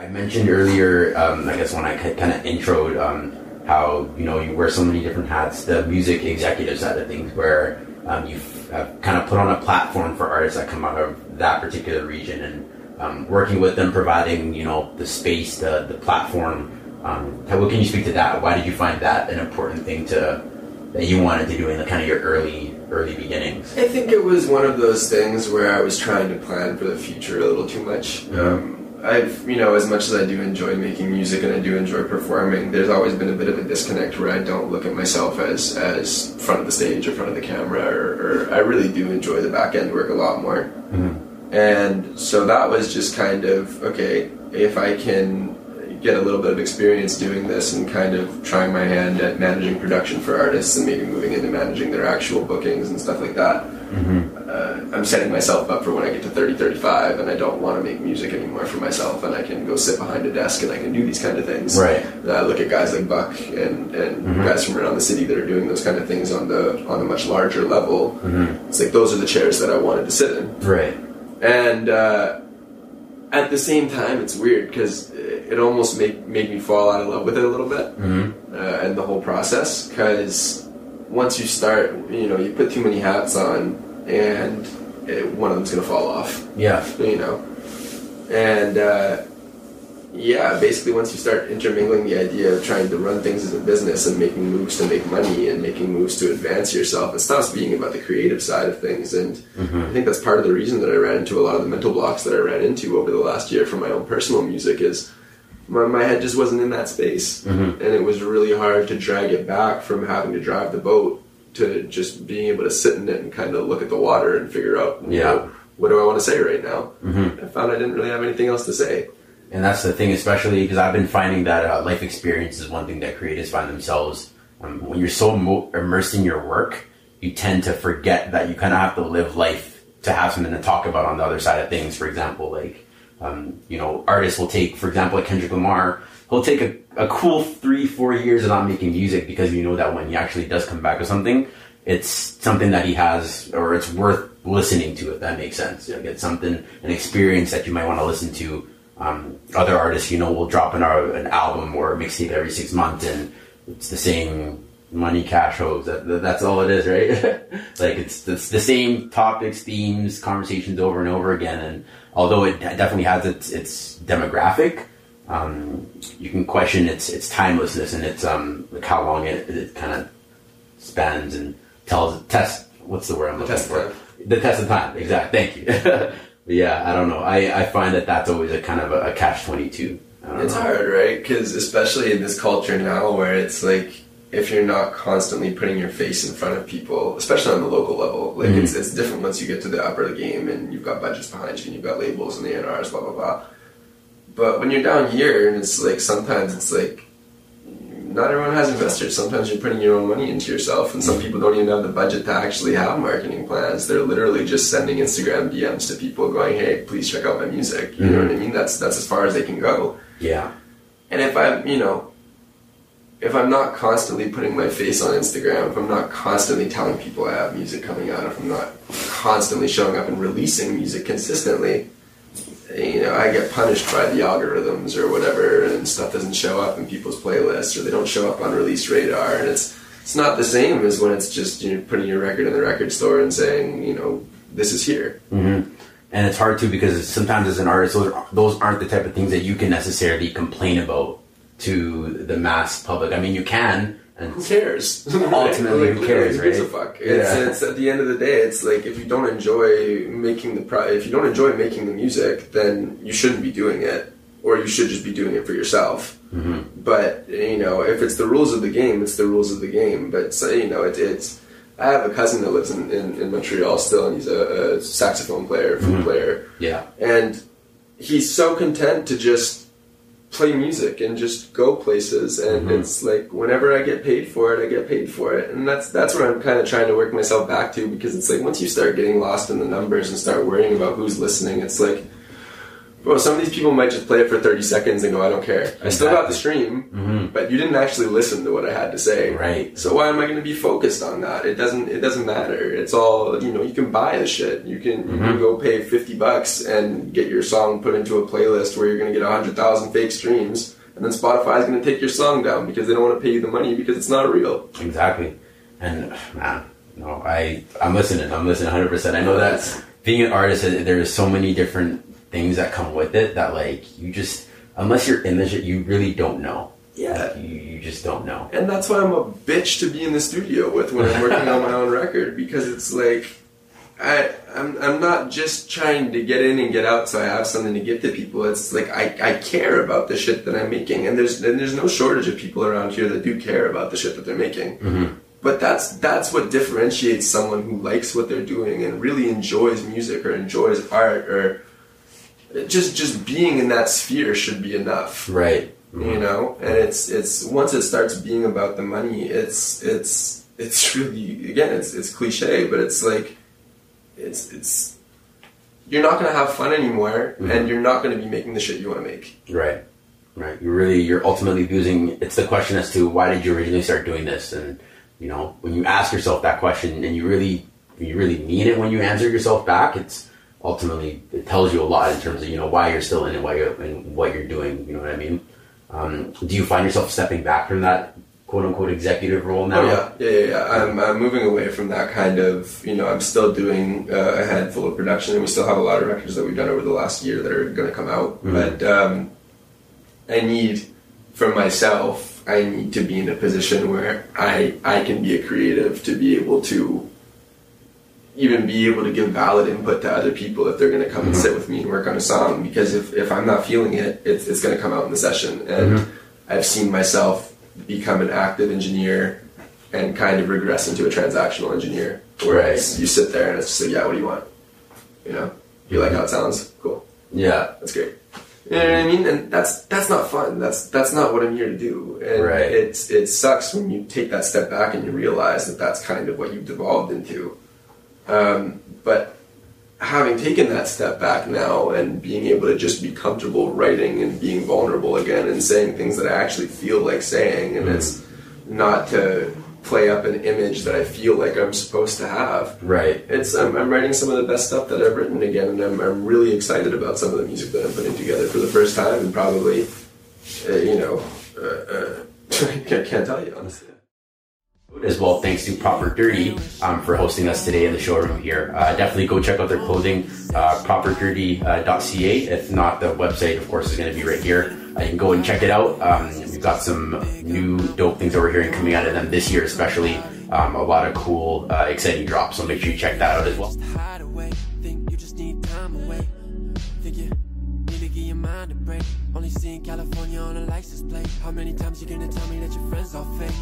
I mentioned earlier, I guess when I kind of introed how, you know, you wear so many different hats, the music executive side of things, where you've kind of put on a platform for artists that come out of that particular region, and working with them, providing, you know, the space, the platform. What can you speak to that? Why did you find that an important thing that you wanted to do in the kind of your early beginnings? I think it was one of those things where I was trying to plan for the future a little too much. I've, you know, as much as I do enjoy making music and I do enjoy performing, there's always been a bit of a disconnect where I don't look at myself as front of the stage or front of the camera, or I really do enjoy the back end work a lot more. And so that was just kind of, okay, if I can get a little bit of experience doing this and kind of trying my hand at managing production for artists and maybe moving into managing their actual bookings and stuff like that, I'm setting myself up for when I get to 30, 35 and I don't want to make music anymore for myself, and I can go sit behind a desk and I can do these kind of things. Right. Look at guys like Buck and guys from around the city that are doing those kind of things on a much larger level. It's like those are the chairs that I wanted to sit in. Right. And at the same time, it's weird because it almost made me fall out of love with it a little bit, and the whole process, because once you start, you know, you put too many hats on and one of them's going to fall off. Yeah. You know? And yeah, basically once you start intermingling the idea of trying to run things as a business and making moves to make money and making moves to advance yourself, it stops being about the creative side of things. And I think that's part of the reason that I ran into a lot of the mental blocks that I ran into over the last year for my own personal music is my head just wasn't in that space. And it was really hard to drag it back from having to drive the boat to just being able to sit in it and kind of look at the water and figure out, you know, what do I want to say right now? I found I didn't really have anything else to say. And that's the thing, especially because I've been finding that life experience is one thing that creatives find themselves. When you're so immersed in your work, you tend to forget that you kind of have to live life to have something to talk about on the other side of things. For example, like, you know, artists will take, for example, like Kendrick Lamar, he'll take a cool 3-4 years of not making music because you know that when he actually does come back with something, it's something that he has, or it's worth listening to, if that makes sense. Like it's something, an experience that you might want to listen to. Other artists, you know, will drop an album or a mixtape every 6 months, and it's the same money, cash flows. That's all it is, right? Like it's the same topics, themes, conversations over and over again. And although it definitely has its demographic, you can question its timelessness and its like how long it kind of spans and what's the word I'm looking for? The test of time. Exactly. Thank you. But yeah, I don't know. I find that's always a kind of a catch-22. It's hard, right? Because especially in this culture now where it's like, if you're not constantly putting your face in front of people, especially on the local level, like it's different once you get to the upper of the game and you've got budgets behind you and you've got labels and the A&Rs, blah, blah, blah. But when you're down here, and it's like, sometimes it's like, not everyone has investors. Sometimes you're putting your own money into yourself, and some people don't even have the budget to actually have marketing plans. They're literally just sending Instagram DMs to people going, hey, please check out my music. You know what I mean? That's as far as they can go. Yeah. And if I'm not constantly putting my face on Instagram, if I'm not constantly telling people I have music coming out, if I'm not constantly showing up and releasing music consistently, you know, I get punished by the algorithms or whatever, and stuff doesn't show up in people's playlists, or they don't show up on release radar, and it's not the same as when it's just, you know, putting your record in the record store and saying, you know, this is here. And it's hard too, because sometimes as an artist, those aren't the type of things that you can necessarily complain about to the mass public. I mean, you can. And who cares? Ultimately, who cares, right? Who gives a fuck? It's at the end of the day, it's like, if you don't enjoy making the music, then you shouldn't be doing it, or you should just be doing it for yourself. But you know, if it's the rules of the game, it's the rules of the game. But you know, it's. I have a cousin that lives in Montreal still, and he's a saxophone player, flute player. Yeah, and he's so content to just play music and just go places, and it's like, whenever I get paid for it, I get paid for it. And that's where I'm kind of trying to work myself back to, because it's like, once you start getting lost in the numbers and start worrying about who's listening, it's like, Bro, some of these people might just play it for 30 seconds and go, I don't care. I still got the stream, but you didn't actually listen to what I had to say. Right. So why am I going to be focused on that? It doesn't matter. It's all, you can buy the shit. You can go pay $50 and get your song put into a playlist where you're going to get 100,000 fake streams, and then Spotify's going to take your song down because they don't want to pay you the money because it's not real. Exactly. And man, no, I'm listening 100%. I know that being an artist, there's so many different things that come with it that, like, you just, unless you're in the shit, you really don't know. Yeah. Like, you just don't know. And that's why I'm a bitch to be in the studio with when I'm working on my own record, because it's like, I'm not just trying to get in and get out so I have something to give to people. It's like, I care about the shit that I'm making, and there's no shortage of people around here that do care about the shit that they're making. But that's what differentiates someone who likes what they're doing and really enjoys music or enjoys art, or just being in that sphere should be enough. Right. You know? And it's once it starts being about the money, it's really, again, it's cliche, but it's like, it's you're not going to have fun anymore, and you're not going to be making the shit you want to make. Right. Right. You're ultimately losing. It's the question as to why did you originally start doing this? And, when you ask yourself that question and you really mean it when you answer yourself back, it's ultimately, it tells you a lot in terms of, why you're still in it, why you're and what you're doing. You know what I mean? Do you find yourself stepping back from that quote unquote executive role now? Oh, yeah. I'm moving away from that kind of, I'm still doing a handful of production, and we still have a lot of records that we've done over the last year that are going to come out. But I need, for myself, I need to be in a position where I can be a creative, to be able to even be able to give valid input to other people if they're going to come and sit with me and work on a song. Because if I'm not feeling it, it's going to come out in the session. And I've seen myself become an active engineer and kind of regress into a transactional engineer, where you sit there and it's just like, yeah, what do you want? You like how it sounds? Cool. Yeah, that's great. You know what I mean? And that's not fun. That's not what I'm here to do. And it sucks when you take that step back and you realize that that's kind of what you've devolved into. But having taken that step back now and being able to just be comfortable writing and being vulnerable again and saying things that I actually feel like saying, and it's not to play up an image that I feel like I'm supposed to have. Right. I'm writing some of the best stuff that I've written again, and I'm really excited about some of the music that I'm putting together for the first time, and probably, I can't tell you, honestly. As well, thanks to Proper Dirty for hosting us today in the showroom here. Definitely go check out their clothing, properdirty.ca. If not, the website, of course, is going to be right here. You can go and check it out. We've got some new dope things that we're hearing coming out of them this year, especially a lot of cool, exciting drops. So make sure you check that out as well. Only seeing California on a license plate. How many times you gonna tell me that your friends are fake?